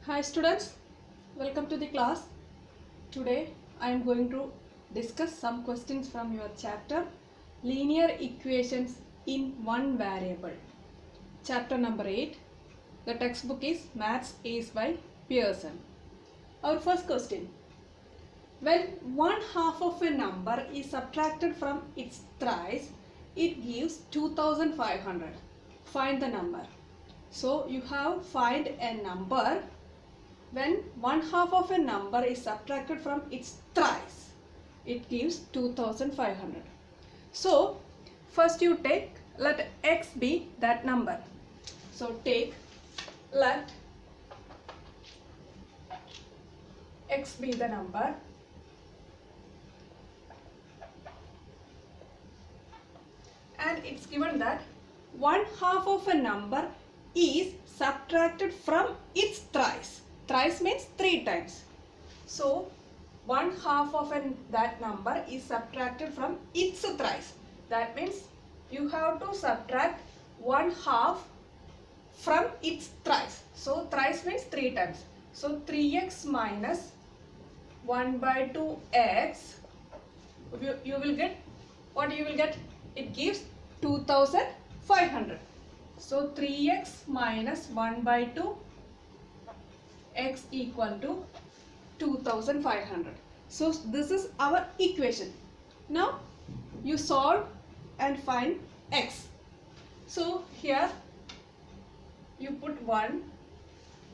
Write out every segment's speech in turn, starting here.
Hi students, welcome to the class. Today I am going to discuss some questions from your chapter Linear Equations in One Variable. Chapter number 8. The textbook is Maths Ace by Pearson. Our first question. When one half of a number is subtracted from its thrice, it gives 2500. Find the number. So you have find a number when one half of a number is subtracted from its thrice, it gives 2500. So first you take, let x be that number. So take, let x be the number and it's given that one half of a number is subtracted from its thrice. Thrice means 3 times. So one half of that number is subtracted from its thrice. That means you have to subtract one half from its thrice. So thrice means 3 times. So 3x minus 1 by 2x, you will get, what you will get? It gives 2500. So 3x minus 1 by 2 x equal to 2500. So this is our equation. Now you solve and find x. So here you put 1.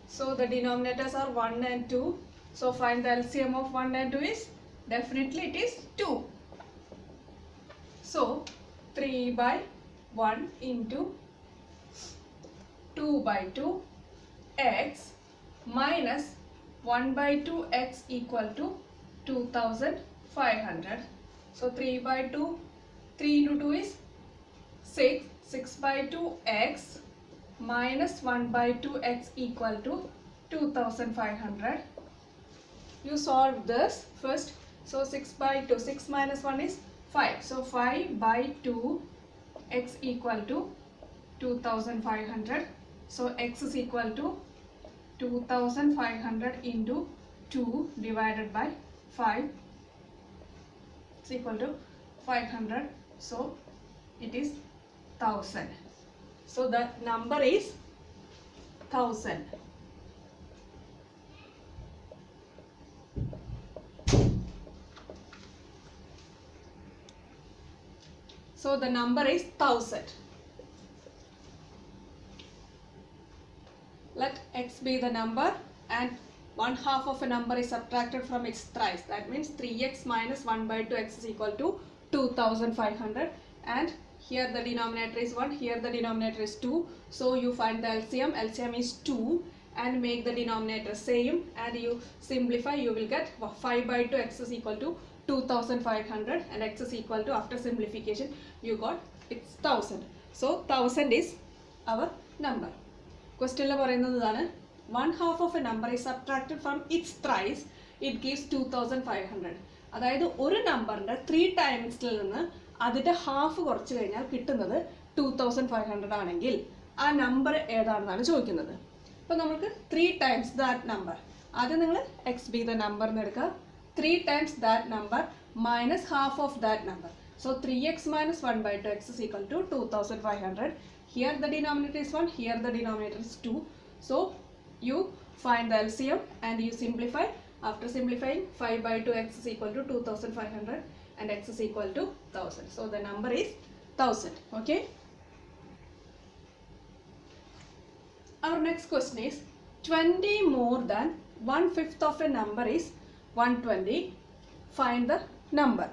So the denominators are 1 and 2. So find the LCM of 1 and 2 is, definitely it is 2. So 3 by 1 into 2 by 2 x minus 1 by 2 x equal to 2500. So 3 by 2, 3 into 2 is 6. 6 by 2 x minus 1 by 2 x equal to 2500. You solve this first. So 6 by 2, 6 minus 1 is 5. So 5 by 2 x equal to 2500. So x is equal to 2500 into 2 divided by 5. It's equal to 500. So it is 1000. So the number is 1000. So the number is 1000. Let x be the number and one half of a number is subtracted from its thrice. That means 3x minus 1 by 2 x is equal to 2500. And here the denominator is 1, here the denominator is 2. So you find the LCM. LCM is 2 and make the denominator same and you simplify. You will get 5 by 2 x is equal to 2500 and x is equal to, after simplification you got it's 1000. So 1000 is our number. Question പറയുന്നതാണ് one half of a number is subtracted from its thrice, it gives 2500. അതായത് ഒരു നമ്പറിൻ്റെ 3 ടൈംസിൽ നിന്ന് അതിൻ്റെ half കുറച്ച് കഴിഞ്ഞാൽ കിട്ടുന്നത് 2500 ആണെങ്കിൽ ആ നമ്പർ ഏതാണെന്നാണ് ചോദിക്കുന്നത്. അപ്പോൾ നമുക്ക് 3 ടൈംസ് ദാറ്റ് നമ്പർ, ആദ്യം നിങ്ങൾ എക്സ് ബി ദ നമ്പർ എന്ന് എടുക്കുക. 3 times that number minus half of that number. So 3x minus 1 by 2 x is equal to 2500. Here the denominator is 1, here the denominator is 2. So you find the LCM and you simplify. After simplifying, 5 by 2 x is equal to 2500 and x is equal to 1000. So the number is 1000. Okay. Our next question is 20 more than 1/5 of a number is 120. Find the number.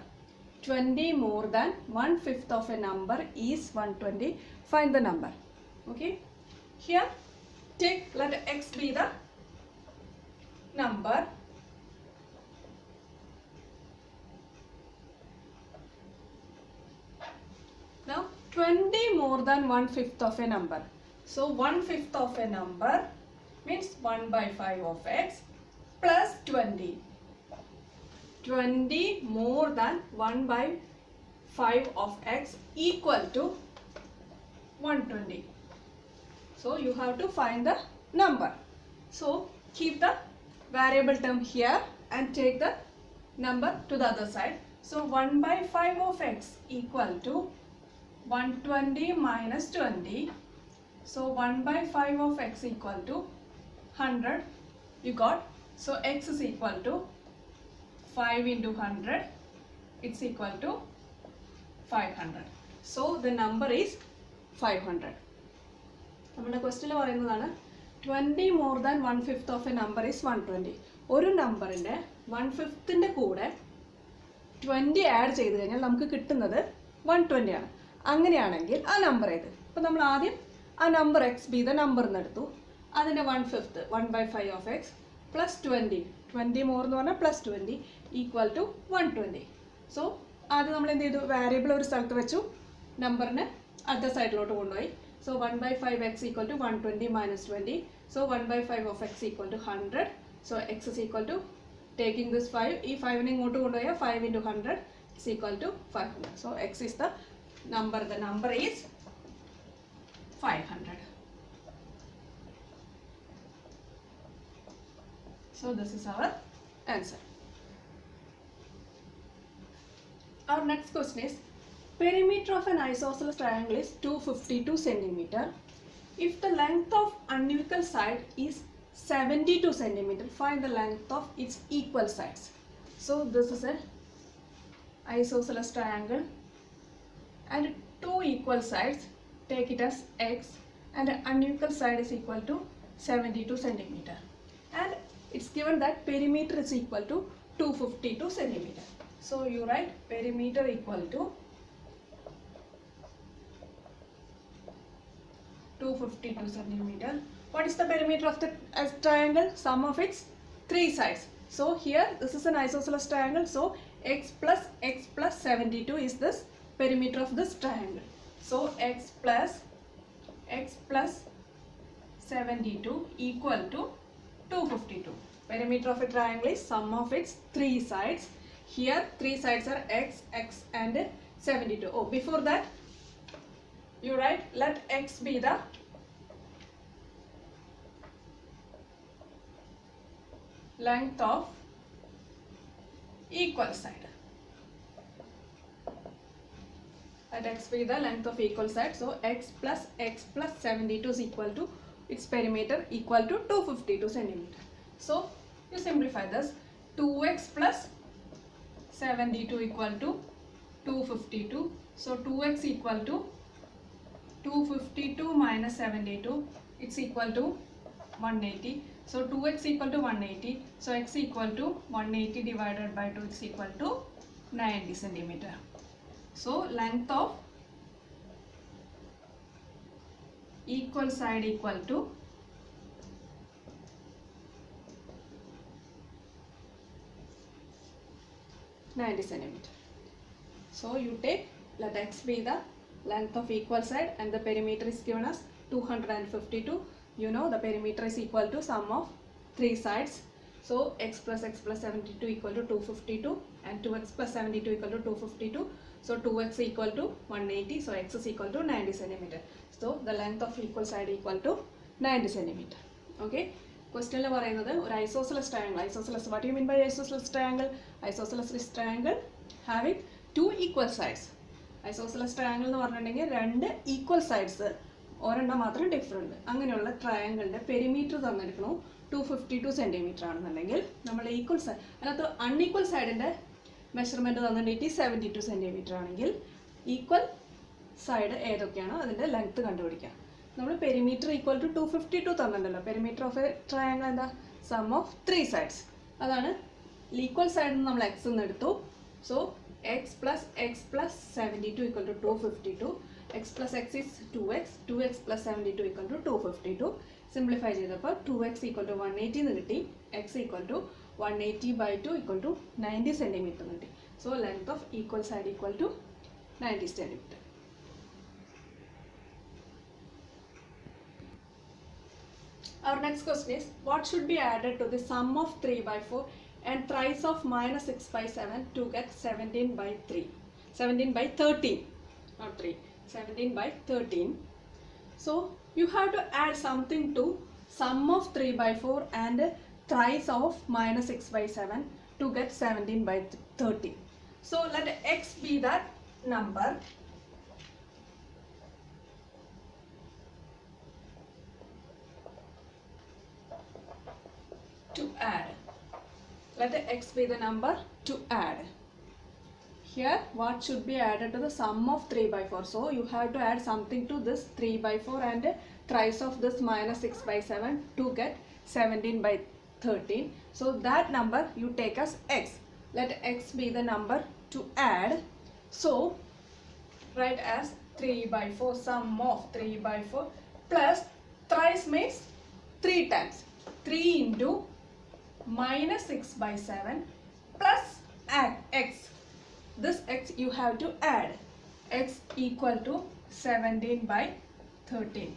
20 more than 1/5 of a number is 120. Find the number. Okay. Here take, let x be the number. Now 20 more than 1/5 of a number. So 1/5 of a number means 1 by 5 of x plus 20. 20 more than 1 by 5 of x equal to 120. So you have to find the number. So keep the variable term here and take the number to the other side. So 1 by 5 of x equal to 120 minus 20. So 1 by 5 of x equal to 100 you got. So x is equal to 5 into 100, it's equal to 500. So the number is 500. നമ്മുടെ ക്വസ്റ്റ്യനിൽ പറയുന്നതാണ് 20 more than 1/5 of a number is 120. ഒരു നമ്പറിൻ്റെ 1/5 കൂടെ 20 add ചെയ്ത് കഴിഞ്ഞാൽ നമുക്ക് കിട്ടുന്നത് 120 ആണ്. അങ്ങനെയാണെങ്കിൽ ആ നമ്പർ ഏത്? അപ്പോൾ നമ്മൾ ആദ്യം ആ number X be the number എന്ന് എടുത്തു. അതിൻ്റെ 1/5 1 by 5 of x plus 20 more എന്ന് പറഞ്ഞാൽ പ്ലസ് 20 ഈക്വൽ ടു 120. സോ ആദ്യം നമ്മൾ എന്ത് ചെയ്തു? വാരിയബിൾ ഒരു സ്ഥലത്ത് വെച്ചു, നമ്പറിനെ അതർ സൈഡിലോട്ട് കൊണ്ടുപോയി. So 1 by 5 x equal to 120 minus 20. So 1 by 5 of x equal to 100. So x is equal to, taking this 5, ഈ 5നെ ഇങ്ങോട്ട് കൊണ്ടുപോയാൽ 5 into 100 is equal to 500. So x is the number is 500. So this is our answer. Our next question is, perimeter of an isosceles triangle is 252 centimeter. If the length of unequal side is 72 centimeter, find the length of its equal sides. So this is an isosceles triangle and two equal sides, take it as x, and an unequal side is equal to 72 centimeter. And it's given that perimeter is equal to 252 centimeter. So you write perimeter equal to 252 centimeter. What is the perimeter of the triangle? Sum of its three sides. So here this is an isosceles triangle. So x plus 72 is this perimeter of this triangle. So x plus 72 equal to 252. Perimeter of a triangle is sum of its three sides. Here three sides are x and 72. Oh, before that you write, let x be the length of equal side. Let x be the length of equal side. So x plus 72 is equal to its perimeter equal to 252 centimeter. So you simplify this. 2x plus 72 equal to 252. So 2x equal to 252 minus 72, it's equal to 180. So 2x equal to 180. So x equal to 180 divided by 2, it's equal to 90 centimeter. So length of equal side equal to 90 centimeter. So you take, let x be the length of equal side and the perimeter is given as 252. You know the perimeter is equal to sum of three sides. So x plus 72 equal to 252 and 2x plus 72 equal to 252. So 2x equal to 180. So x is equal to 90 centimeter. So the length of equal side equal to 90 centimeter. Okay. Question പറയുന്നത് ഒരു isosceles triangle. Isosceles, what do you mean by isosceles triangle? Isosceles is triangle having two equal sides. Isosceles triangle എന്ന് പറഞ്ഞിട്ടുണ്ടെങ്കിൽ രണ്ട് equal sides, ഒരെണ്ണം മാത്രം different. അങ്ങനെയുള്ള ട്രയാങ്കിളിൻ്റെ perimeter തന്നിരിക്കണു 252 centimetre ആണെന്നുണ്ടെങ്കിൽ നമ്മൾ ഈക്വൽ സൈഡ്, അതിനകത്ത് അൺഈക്വൽ സൈഡിൻ്റെ മെഷർമെൻറ്റ് തന്നിട്ട് 72 സെൻറ്റിമീറ്റർ ആണെങ്കിൽ ഈക്വൽ സൈഡ് ഏതൊക്കെയാണോ അതിൻ്റെ ലെങ്ത്ത് കണ്ടുപിടിക്കാം. നമ്മൾ പെരിമീറ്റർ ഈക്വൽ ടു 252 തന്നിട്ടുണ്ടല്ലോ. പെരിമീറ്റർ ഓഫ് എ ട്രയാങ്കിൾ എന്താ? Sum of three sides. അതാണ് ഈക്വൽ സൈഡിൽ നിന്ന് നമ്മൾ എക്സ് എന്ന് എടുത്തു. So x plus 72 equal to 252. X plus x is 2x. 2x plus 72 equal to 252. Simplify ചെയ്തപ്പോൾ 2x equal to 180 എന്ന് കിട്ടി. x equal to 180 by 2 equal to 90 centimeter എന്ന് കിട്ടി. So length of equal side equal to 90 centimeter. Our next question is, what should be added to the sum of 3 by 4 and thrice of minus 6 by 7 to get 17 by 3? 17 by 13, not 3. 17 by 13. So you have to add something to sum of 3 by 4 and thrice of minus 6 by 7 to get 17 by 13. So let x be that number to add. Let x be the number to add. Here what should be added to the sum of 3 by 4. So you have to add something to this 3 by 4 and thrice of this minus 6 by 7 to get 17 by 13. So that number you take as x. Let x be the number to add. So write as 3 by 4, sum of 3 by 4 plus thrice means 3 times. 3 into minus 6 by 7 plus x. This x you have to add. X equal to 17 by 13.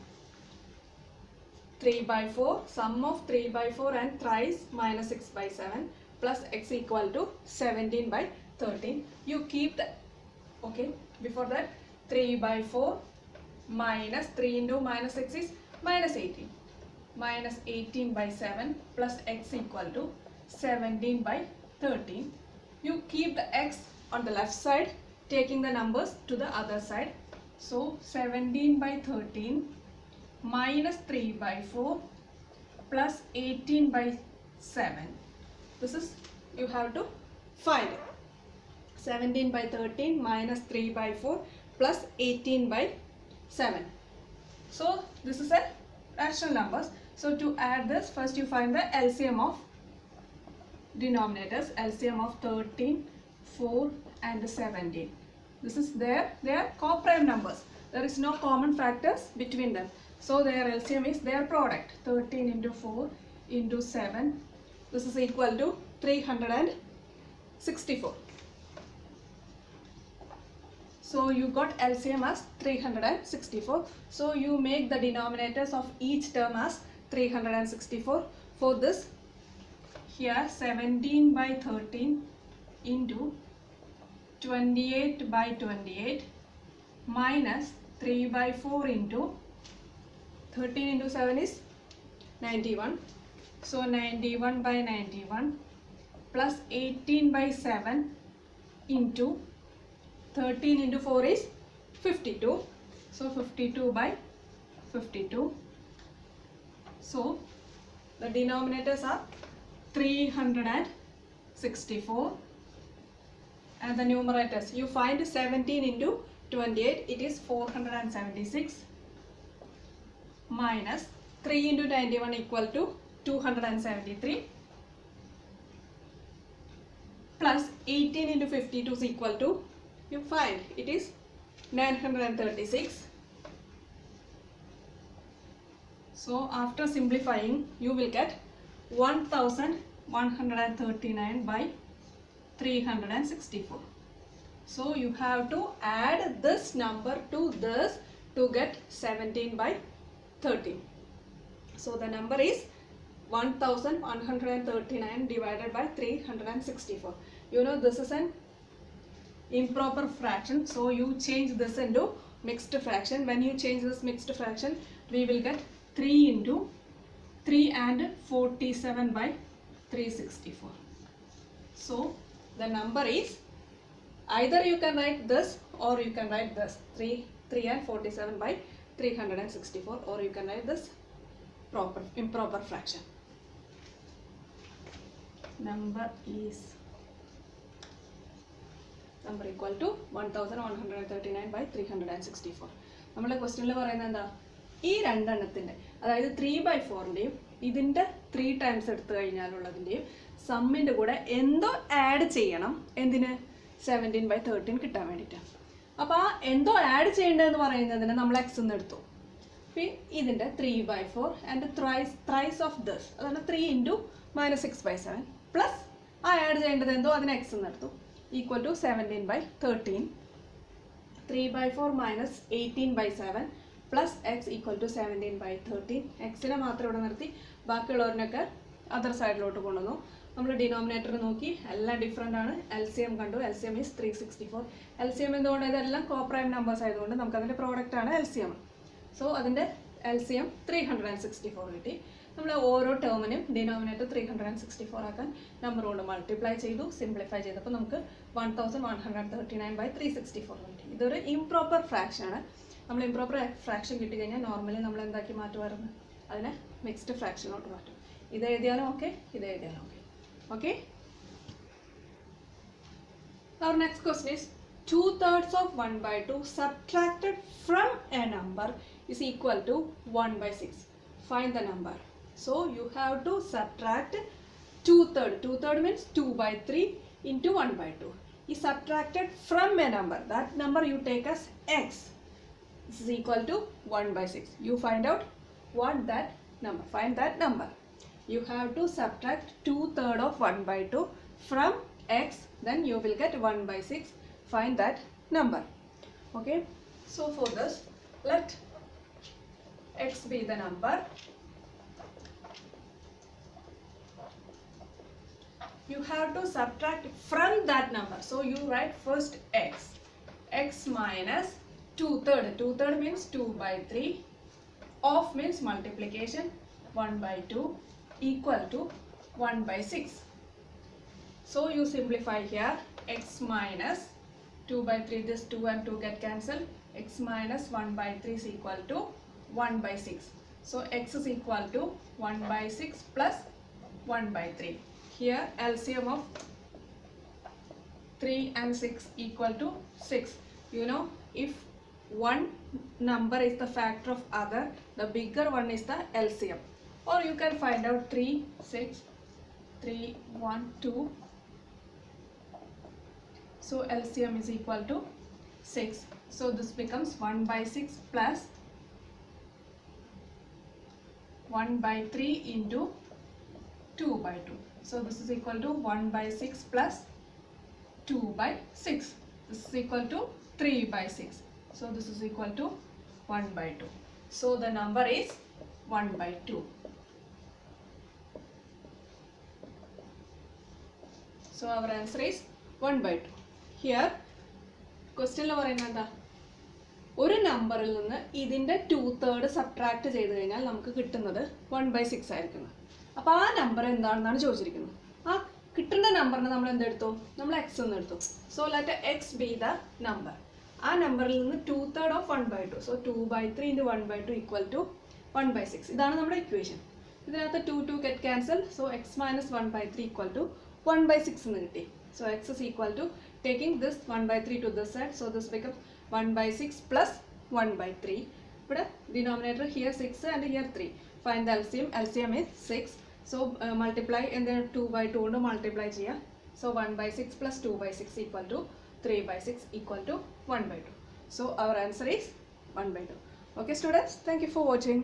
3 by 4, sum of 3 by 4 and thrice minus 6 by 7 plus x equal to 17 by 13. You keep the, okay, before that 3 by 4 minus 3 into minus 6 is minus 18. Minus 18 by 7 plus x equal to 17 by 13. You keep the x on the left side, taking the numbers to the other side. So 17 by 13 minus 3 by 4 plus 18 by 7. This is, you have to find 17 by 13 minus 3 by 4 plus 18 by 7. So this is a rational numbers. So to add this, first you find the LCM of denominators, LCM of 13, 4 and 17. This is they are co-prime numbers. There is no common factors between them. So their LCM is their product. 13 into 4 into 7. This is equal to 364. So you got LCM as 364. So you make the denominators of each term as 364. For this, here 17 by 13 into 28 by 28 minus 3 by 4 into 13 into 7 is 91. So 91 by 91 plus 18 by 7 into 13 into 4 is 52. So 52 by 52. So the denominators are 364 and the numerators, you find 17 into 28, it is 476 minus 3 into 91 equal to 273 plus 18 into 52 is equal to, you find it is 936. So after simplifying, you will get 1139 by 364. So you have to add this number to this to get 17 by 13. So the number is 1139 divided by 364. You know this is an improper fraction, so you change this into mixed fraction. When you change this mixed fraction, we will get 3 into 3 and 47 by 364. So the number is, either you can write this or you can write this 3 and 47 by 364, or you can write this improper fraction. Number equal to 1139 by 364. നമ്മുടെ ക്വസ്റ്റ്യനിൽ പറയുന്നത് എന്താ, ഈ രണ്ടെണ്ണത്തിൻ്റെ, അതായത് 3/4ൻ്റെയും ഇതിൻ്റെ 3 times എടുത്തു കഴിഞ്ഞാലുള്ളതിൻ്റെയും സമ്മിൻ്റെ കൂടെ എന്തോ ആഡ് ചെയ്യണം. എന്തിന്? 17 by 13 കിട്ടാൻ വേണ്ടിയിട്ടാണ്. അപ്പോൾ ആ എന്തോ ആഡ് ചെയ്യേണ്ടതെന്ന് പറയുന്നതിന് നമ്മൾ എക്സ് എന്ന് എടുത്തു. ഇതിൻ്റെ 3/4 ആൻഡ് ത്രൈസ് ഓഫ് ദിസ്, അതാണ് 3 into -6 by 7 പ്ലസ് ആ ആഡ് ചെയ്യേണ്ടത് എന്തോ അതിന് എക്സ് എന്ന് എടുത്തു, equal to 17 by 13. 3/4 minus 18 by 7 plus x equal to 17 by 13. എക്സിനെ മാത്രം ഇവിടെ നിർത്തി, ബാക്കിയുള്ളവരിനൊക്കെ അതർ സൈഡിലോട്ട് കൊണ്ടുവന്നു. നമ്മൾ ഡിനോമിനേറ്റർ നോക്കി, എല്ലാം ഡിഫറെൻ്റ് ആണ്. LCM കണ്ടു, LCM is 364. LCM എന്തുകൊണ്ട്? ഇതെല്ലാം കോപ്രൈം നമ്പേഴ്സ് ആയതുകൊണ്ട് നമുക്കതിൻ്റെ പ്രോഡക്റ്റ് ആണ് LCM. സോ അതിൻ്റെ LCM 364 കിട്ടി. നമ്മൾ ഓരോ ടേമിനും ഡിനോമിനേറ്റർ 364 ആക്കാൻ നമ്പർ കൊണ്ട് മൾട്ടിപ്ലൈ ചെയ്തു, സിംപ്ലിഫൈ ചെയ്തപ്പോൾ നമുക്ക് 1139/364 കിട്ടി. ഇതൊരു ഇംപ്രോപ്പർ ഫ്രാക്ഷൻ ആണ്. നമ്മൾ ഇംപ്രോപ്പർ ഫ്രാക്ഷൻ കിട്ടിക്കഴിഞ്ഞാൽ നോർമലി നമ്മൾ എന്താക്കി മാറ്റുമായിരുന്നു, അതിനെ മിക്സ്ഡ് ഫ്രാക്ഷനോട്ട് മാറ്റും. ഇത് എഴുതിയാലും ഓക്കെ, ഇത് എഴുതിയാലും okay. Okay, our next question is 2/3 of 1/2 subtracted from a number is equal to 1/6. Find the number. So you have to subtract 2/3. 2/3 means 2/3 into 1/2 is subtracted from a number. That number you take as x. This is equal to 1/6. You find out what that number. Find that number. You have to subtract 2/3 of 1/2 from x. Then you will get 1/6. Find that number. Okay. So for this, let x be the number. You have to subtract from that number. So you write first x. X minus 2/3. 2/3 means 2/3. Of means multiplication. 1/2 equal to 1/6. So you simplify here. X minus 2/3. This 2 and 2 get cancelled. X minus 1/3 is equal to 1/6. So x is equal to 1/6 plus 1/3. Here LCM of 3 and 6 equal to 6. You know, if one number is the factor of other, the bigger one is the LCM. Or you can find out 3, 6, 3, 1, 2. So LCM is equal to 6. So this becomes 1/6 plus 1/3 into 2/2. So this is equal to 1/6 plus 2/6. This is equal to 3/6. So this is equal to 1/2. So the number is 1/2. So our answer is 1/2. Here question പറയുന്നത് എന്താ, ഒരു നമ്പറിൽ നിന്ന് ഇതിൻ്റെ 2/3 subtract ചെയ്ത് കഴിഞ്ഞാൽ നമുക്ക് കിട്ടുന്നത് 1/6 ആയിരിക്കും. അപ്പോൾ ആ നമ്പർ എന്താണെന്നാണ് ചോദിച്ചിരിക്കുന്നത്. ആ കിട്ടുന്ന നമ്പറിന് നമ്മൾ എന്തെടുത്തു, നമ്മൾ എക്സ് എന്ന് എടുത്തു. So let x be the number. ആ നമ്പറിൽ നിന്ന് 2/3 of 1/2. So 2/3 into 1/2 equal to 1/6. ഇതാണ് നമ്മുടെ ഇക്വേഷൻ. ഇതിനകത്ത് 2 get cancel. So x minus 1/3 equal to 1/6 എന്ന് കിട്ടി. So x is equal to taking this 1/3 to this side. So this becomes 1/6 plus 1/3. But denominator here 6 and here 3. Find the LCM. LCM is 6. So multiply and then 2/2 കൊണ്ട് multiply ചെയ്യാം. So 1/6 plus 2/6 equal to 3/6 equal to 1/2. So our answer is 1/2. Okay students, thank you for watching.